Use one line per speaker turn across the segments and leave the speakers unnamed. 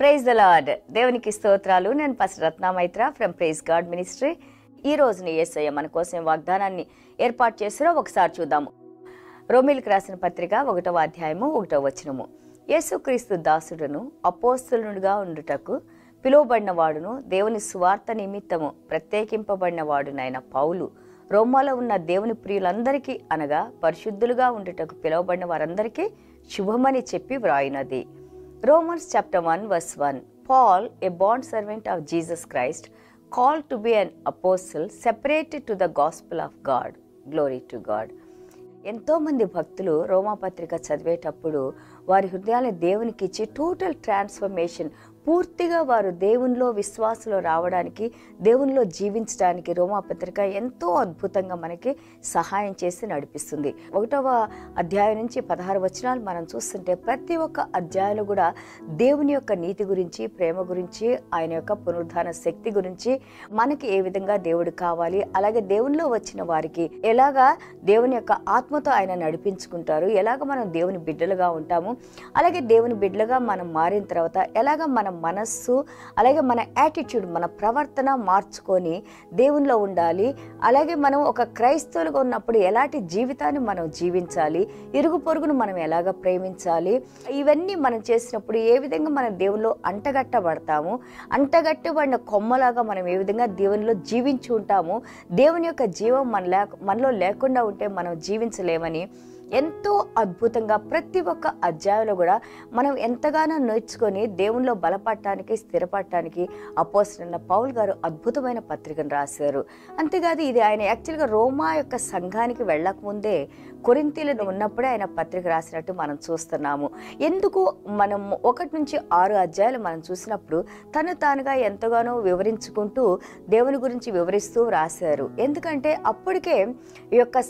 Praise the lord. దేవునికి స్తోత్రాలు. నేను pastor Ratna Maitra from Praise God Ministry. ఈ రోజుని యేసయ్య మన కోసం వాగ్దానాన్ని ఏర్పాటు చేసినా ఒకసారి చూద్దాము. రోమీయులకు రాసిన పత్రిక 1వ అధ్యాయము 1వ వచనము. యేసుక్రీస్తు దాసుడును అపోస్తలునిగా ఉండుటకు పిలువబడిన వాడును దేవుని సువార్త నిమిత్తము ప్రత్యేకింపబడిన వాడునైన పౌలు రోమాలో ఉన్న దేవుని ప్రియులందరికీ అనగా పరిశుద్ధులుగా ఉండుటకు పిలువబడిన వారందరికీ శుభమని చెప్పి వ్రాయినది. Romans chapter 1 verse 1. Paul, a bond servant of Jesus Christ, called to be an apostle, separated to the gospel of God. Glory to God. ఎంతోమంది భక్తులు రోమాపత్రిక చదివేటప్పుడు వారి హృదయాన్ని దేవునికి ఇచ్చి టోటల్ ట్రాన్స్ఫర్మేషన్, పూర్తిగా వారు దేవునిలో విశ్వాసంలో రావడానికి, దేవునిలో జీవించడానికి రోమాపత్రిక ఎంతో అద్భుతంగా మనకి సహాయం చేసి నడిపిస్తుంది. 1వ అధ్యాయం నుంచి 16 వచనాలు మనం చూస్తుంటే ప్రతి ఒక్క అధ్యాయంలో కూడా దేవుని యొక్క నీతి గురించి, ప్రేమ గురించి, ఆయన యొక్క పునరుద్ధాన శక్తి గురించి, మనకి ఏ విధంగా దేవుడు కావాలి, అలాగే దేవునిలో వచ్చిన వారికి ఎలాగా దేవుని యొక్క ఆత్మతో ఆయన నడిపించుకుంటారు, ఎలాగ మనం దేవుని బిడ్డలుగా ఉంటాము, అలాగే దేవుని బిడ్డలుగా మనం మారిన తర్వాత ఎలాగ మన మనస్సు, అలాగే మన యాటిట్యూడ్, మన ప్రవర్తన మార్చుకొని దేవునిలో ఉండాలి, అలాగే మనం ఒక క్రైస్తవులుగా ఉన్నప్పుడు ఎలాంటి జీవితాన్ని మనం జీవించాలి, ఇరుగు పొరుగును మనం ఎలాగ ప్రేమించాలి, ఇవన్నీ మనం చేసినప్పుడు ఏ విధంగా మనం దేవునిలో అంటగట్టబడతాము, అంటగట్టబడిన కొమ్మలాగా మనం ఏ విధంగా దేవునిలో జీవించి ఉంటాము, దేవుని యొక్క జీవం మనలో లేకుండా ఉంటే మనం జీవించలేమని ఎంతో అద్భుతంగా ప్రతి ఒక్క అధ్యాయంలో కూడా మనం ఎంతగానో నేర్చుకొని దేవునిలో బలపడటానికి, స్థిరపడటానికి అపోస్తలుడైన పౌలు గారు అద్భుతమైన పత్రికను రాశారు. అంతేకాదు ఇది ఆయన యాక్చువల్గా రోమా యొక్క సంఘానికి వెళ్ళకముందే కొరింథీలో ఉన్నప్పుడే ఆయన పత్రిక రాసినట్టు మనం చూస్తున్నాము. ఎందుకు మనం 1 నుంచి 6 అధ్యాయాలు మనం చూసినప్పుడు తను తానుగా ఎంతగానో వివరించుకుంటూ దేవుని గురించి వివరిస్తూ రాశారు. ఎందుకంటే అప్పటికే ఈ యొక్క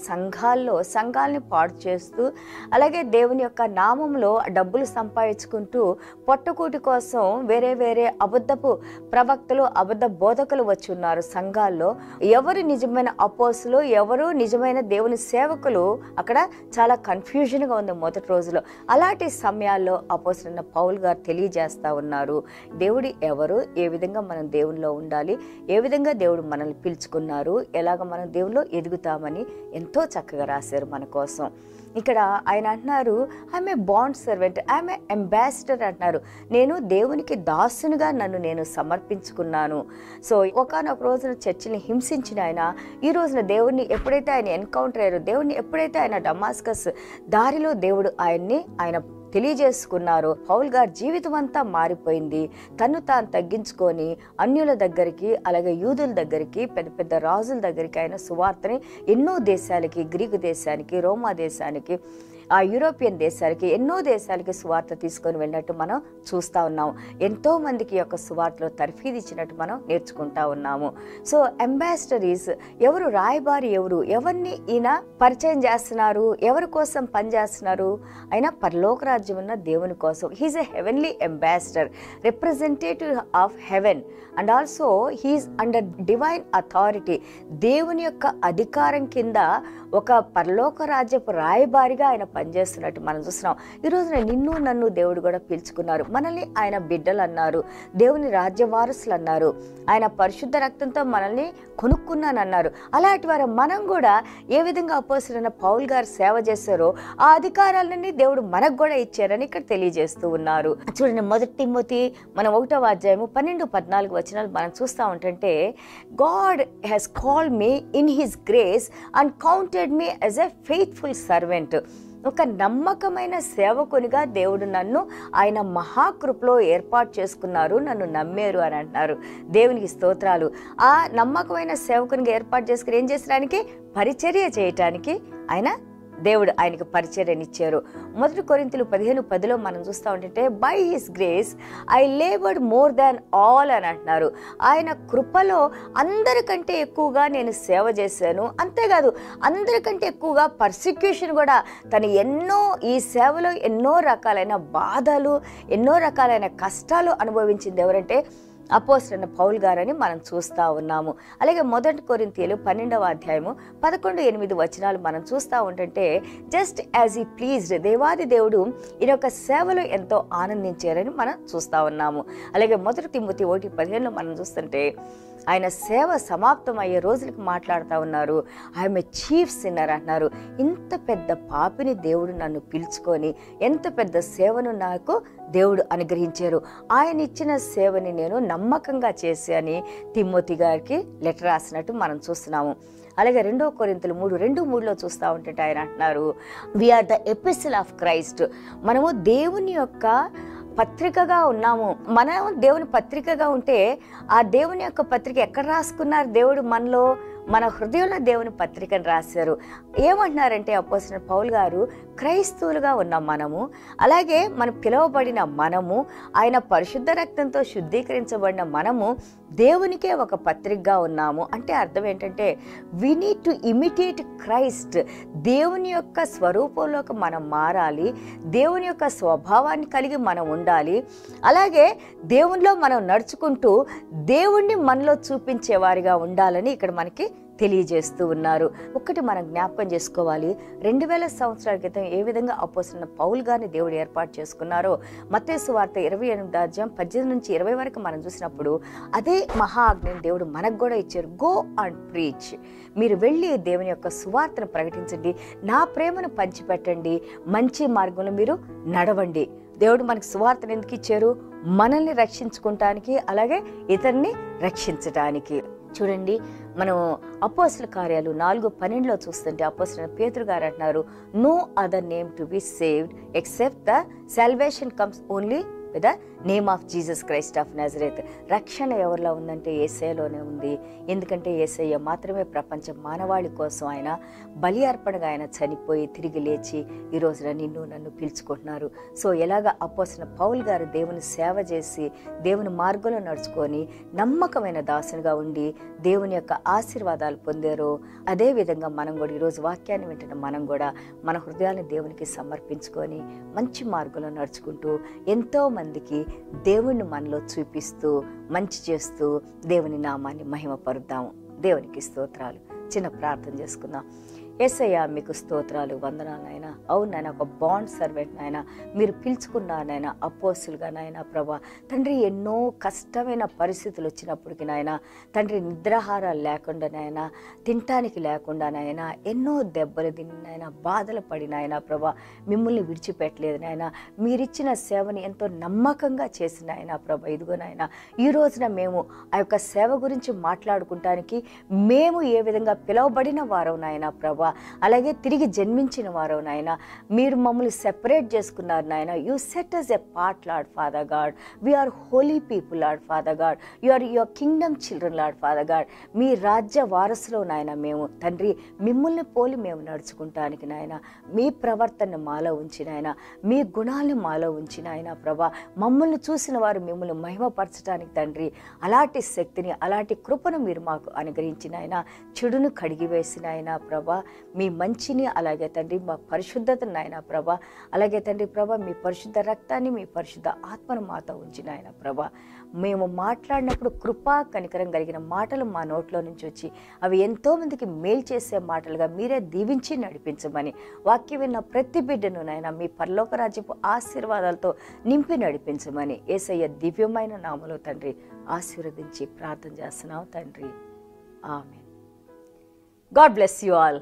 సంఘాల్ని పాడు చేస్తూ, అలాగే దేవుని యొక్క నామంలో డబ్బులు సంపాదించుకుంటూ పొట్టకూటి కోసం వేరే వేరే అబద్ధపు ప్రవక్తలు, అబద్ధ బోధకులు వచ్చి ఉన్నారు సంఘాల్లో. ఎవరు నిజమైన అపోస్తులు, ఎవరు నిజమైన దేవుని సేవకులు అక్కడ చాలా కన్ఫ్యూజన్గా ఉంది మొదటి రోజులో. అలాంటి సమయాల్లో అపోస్తలుడైన పౌలు గారు తెలియజేస్తా ఉన్నారు దేవుడు ఎవరు, ఏ విధంగా మనం దేవునిలో ఉండాలి, ఏ విధంగా దేవుడు మనల్ని పిలుచుకున్నారు, ఎలాగ మనం దేవునిలో ఎదుగుతామని ఎంతో చక్కగా రాశారు మన కోసం. ఇక్కడ ఆయన అంటున్నారు I'm a bond servant, I'm a ambassador అంటున్నారు. నేను దేవునికి దాసునిగా నన్ను నేను సమర్పించుకున్నాను. సో ఒకానొక రోజున చర్చిని హింసించిన ఆయన ఈ రోజున దేవుడిని ఎప్పుడైతే ఆయన ఎన్కౌంటర్ అయ్యారో, దేవుడిని ఎప్పుడైతే ఆయన డమాస్కస్ దారిలో దేవుడు ఆయన తెలియజేసుకున్నారో, పౌలు గారి జీవితం అంతా మారిపోయింది. తను తాను తగ్గించుకొని అన్యుల దగ్గరికి, అలాగే యూదుల దగ్గరికి, పెద్ద పెద్ద రాజుల దగ్గరికి ఆయన సువార్తని ఎన్నో దేశాలకి, గ్రీకు దేశానికి, రోమా దేశానికి, ఆ యూరోపియన్ దేశాలకి, ఎన్నో దేశాలకి సువార్త తీసుకొని వెళ్ళినట్టు మనం చూస్తూ ఉన్నాము. ఎంతో మందికి యొక్క సువార్తలో తర్ఫీదు ఇచ్చినట్టు మనం నేర్చుకుంటా ఉన్నాము. సో అంబాసిడరీస్ ఎవరు, రాయబారి ఎవరిని ఈయన పరిచయం చేస్తున్నారు, ఎవరి కోసం పనిచేస్తున్నారు? ఆయన పరలోక రాజ్యం ఉన్న దేవుని కోసం. He is a heavenly ambassador, representative of heaven, and also he is under divine authority. దేవుని యొక్క అధికారం కింద ఒక పరలోక రాజ్యపు రాయబారిగా ఆయన పనిచేస్తున్నట్టు మనం చూస్తున్నాం. ఈ రోజున నిన్ను నన్ను దేవుడు కూడా పిలుచుకున్నారు. మనల్ని ఆయన బిడ్డలు అన్నారు, దేవుని రాజ్య వారసులు అన్నారు, ఆయన పరిశుద్ధ రక్తంతో మనల్ని కొనుక్కున్నానన్నారు. అలాంటి వారు మనం కూడా ఏ విధంగా అపోస్తలుడైన పౌలు గారు సేవ చేశారో ఆ అధికారాలన్నీ దేవుడు మనకు కూడా ఇచ్చారని ఇక్కడ తెలియజేస్తూ ఉన్నారు. చూడండి, 1 తిమోతి మనం 1వ అధ్యాయము 12-14 వచనాలు మనం చూస్తూ ఉంటుంటే, God has called me in his grace and counted me as a faithful servant. ఒక నమ్మకమైన సేవకునిగా దేవుడు నన్ను ఆయన మహాకృపలో ఏర్పాటు చేసుకున్నారు, నన్ను నమ్మారు అని అంటున్నారు. దేవునికి స్తోత్రాలు. ఆ నమ్మకమైన సేవకునిగా ఏర్పాటు చేసుకుని ఏం చేసడానికి? పరిచర్య చేయటానికి దేవుడు ఆయనకు పరిచర్యనిచ్చారు. 1 కొరింథీయులు 15:10 మనం చూస్తూ ఉంటుంటే, by his grace I laboured more than all అని అంటున్నారు. ఆయన కృపలో అందరికంటే ఎక్కువగా నేను సేవ చేశాను. అంతేకాదు అందరికంటే ఎక్కువగా పర్సిక్యూషన్ కూడా తను ఈ సేవలో ఎన్నో రకాలైన బాధలు, ఎన్నో రకాలైన కష్టాలు అనుభవించింది ఎవరంటే అపోస్తలుడైన పౌలు గారని మనం చూస్తూ ఉన్నాము. అలాగే 1 కొరింథీయులు 12వ అధ్యాయము 11-8 వచనాలు మనం చూస్తూ ఉంటుంటే జస్ట్ యాజ్ ఈ ప్లీజ్డ్, దేవాది దేవుడు ఈయన యొక్క సేవలో ఎంతో ఆనందించారని మనం చూస్తూ ఉన్నాము. అలాగే 1 తిమోతి 1:15 మనం చూస్తుంటే ఆయన సేవ సమాప్తం అయ్యే రోజులకు మాట్లాడుతూ ఉన్నారు. ఆమె చీఫ్ సిన్నర్ అంటున్నారు. ఇంత పెద్ద పాపిని దేవుడు నన్ను పిలుచుకొని ఎంత పెద్ద సేవను నాకు దేవుడు అనుగ్రహించారు. ఆయన ఇచ్చిన సేవని నేను నమ్మకంగా చేసి అని తిమోతి గారికి లెటర్ రాసినట్టు మనం చూస్తున్నాము. అలాగే 2 కొరింథీయులు 3:2-3లో చూస్తూ ఉంటే ఆయన అంటున్నారు, వీఆర్ ద ఎపిసిల్ ఆఫ్ క్రైస్ట్. మనము దేవుని యొక్క పత్రికగా ఉన్నాము. మనం దేవుని పత్రికగా ఉంటే ఆ దేవుని యొక్క పత్రిక ఎక్కడ రాసుకున్నారు? దేవుడు మనలో, మన హృదయంలో దేవుని పత్రికను రాశారు. ఏమంటున్నారంటే అపోస్తలుడైన పౌలు గారు, క్రైస్తవులుగా ఉన్న మనము, అలాగే మనం పిలువబడిన మనము, ఆయన పరిశుద్ధ రక్తంతో శుద్ధీకరించబడిన మనము దేవునికే ఒక పత్రికగా ఉన్నాము. అంటే అర్థం ఏంటంటే we need to imitate Christ. దేవుని యొక్క స్వరూపంలోకి మనం మారాలి, దేవుని యొక్క స్వభావాన్ని కలిగి మనం ఉండాలి. అలాగే దేవునిలో మనం నడుచుకుంటూ దేవుణ్ణి మనలో చూపించేవారిగా ఉండాలని ఇక్కడ మనకి తెలియజేస్తూ ఉన్నారు. ఒకటి మనం జ్ఞాపకం చేసుకోవాలి, 2000 సంవత్సరాల క్రితం ఏ విధంగా అపోస్తలుడైన పౌలు గారిని దేవుడు ఏర్పాటు చేసుకున్నారో మత్తయి సువార్త 28వ అధ్యాయం 18-20 వరకు మనం చూసినప్పుడు అదే మహా ఆజ్ఞని దేవుడు మనకు కూడా ఇచ్చారు. Go and preach. మీరు వెళ్ళి దేవుని యొక్క సువార్తను ప్రకటించండి, నా ప్రేమను పంచిపెట్టండి, మంచి మార్గంలో మీరు నడవండి. దేవుడు మనకి సువార్తను ఎందుకు ఇచ్చారు? మనల్ని రక్షించుకుంటానికి, అలాగే ఇతరుని రక్షించటానికి. చూడండి, మనం అపోస్తల కార్యాలు 4:12లో చూస్తుంటే అపోస్తలుడైన పేతురు గారు అంటున్నారు, no other name to be saved except the salvation comes only with the name of Jesus Christ of Nazareth. రక్షణ ఎవరిలో ఉందంటే యేసయ్యలోనే ఉంది. ఎందుకంటే యేసయ్య మాత్రమే ప్రపంచ మానవాళి కోసం ఆయన బలి అర్పణగా ఆయన చనిపోయి తిరిగి లేచి ఈ రోజున నిన్ను నన్ను పిలుచుకుంటున్నారు. సో ఎలాగ అపోస్తలుడైన పౌలు గారు దేవుని సేవ చేసి దేవుని మార్గంలో నడుచుకొని నమ్మకమైన దాసునిగా ఉండి దేవుని యొక్క ఆశీర్వాదాలు పొందారో అదే విధంగా మనం కూడా ఈరోజు వాక్యాన్ని వింటున్న మనం కూడా మన హృదయాన్ని దేవునికి సమర్పించుకొని మంచి మార్గంలో నడుచుకుంటూ ఎంతో మందికి దేవుణ్ణి మనలో చూపిస్తూ మంచి చేస్తూ దేవుని నామాన్ని మహిమపరుద్దాము. దేవునికి స్తోత్రాలు. చిన్న ప్రార్థన చేసుకుందాం. యేసయ్య మీకు స్తోత్రాలు, వందనాలు నాయన. అవును నాయన, ఒక బాండ్ సర్వెంట్ నాయన, మీరు పిలుచుకున్నారు నాయన అపోస్తులుగా నాయన. ప్రభా తండ్రి, ఎన్నో కష్టమైన పరిస్థితులు వచ్చినప్పటికీ నాయన తండ్రి, నిద్రాహారాలు లేకుండా నాయన, తినటానికి లేకుండా నాయన, ఎన్నో దెబ్బలు తిని నాయన, బాధలు పడి నాయన ప్రభా మిమ్మల్ని విడిచిపెట్టలేదు నాయన. మీరిచ్చిన సేవని ఎంతో నమ్మకంగా చేసిన ఆయన ప్రభా. ఇదిగో నాయన, ఈ రోజున మేము ఆ యొక్క సేవ గురించి మాట్లాడుకుంటానికి మేము ఏ విధంగా పిలువబడిన వారో నాయన ప్రభా, అలాగే తిరిగి జన్మించిన వారు నాయన. మీరు మమ్మల్ని సెపరేట్ చేసుకున్నారు నాయన. You set us a part Lord Father God. We are holy people Lord Father God. You are your kingdom children Lord Father God. మీ రాజ్య వారసులో నాయన మేము తండ్రి, మిమ్మల్ని పోలి మేము నడుచుకుంటానికి నాయన మీ ప్రవర్తన మాలో ఉంచి నాయన, మీ గుణాలను మాలో ఉంచి నాయన ప్రభా. మమ్మల్ని చూసిన వారు మిమ్మల్ని మహిమపరచడానికి తండ్రి అలాంటి శక్తిని, అలాంటి కృపను మీరు మాకు అనుగ్రహించిన ఆయన, చెడును కడిగివేసిన ఆయన ప్రభా, మీ మంచిని అలాగే తండ్రి మా పరిశుద్ధతను నాయన ప్రభా, అలాగే తండ్రి ప్రభా మీ పరిశుద్ధ రక్తాన్ని, మీ పరిశుద్ధ ఆత్మను మాతో ఉంచిన ఆయన ప్రభా. మేము మాట్లాడినప్పుడు కృపా కనికరం కలిగిన మాటలు మా నోట్లో నుంచి వచ్చి అవి ఎంతోమందికి మేలు చేసే మాటలుగా మీరే దీవించి నడిపించమని, వాక్యం విన్న ప్రతి బిడ్డను నాయన మీ పరలోక రాజ్యపు ఆశీర్వాదాలతో నింపి నడిపించమని యేసయ్య దివ్యమైన నామములో తండ్రి ఆశీర్వదించి ప్రార్థన చేస్తున్నాం తండ్రి. ఆమేన్. God bless you all.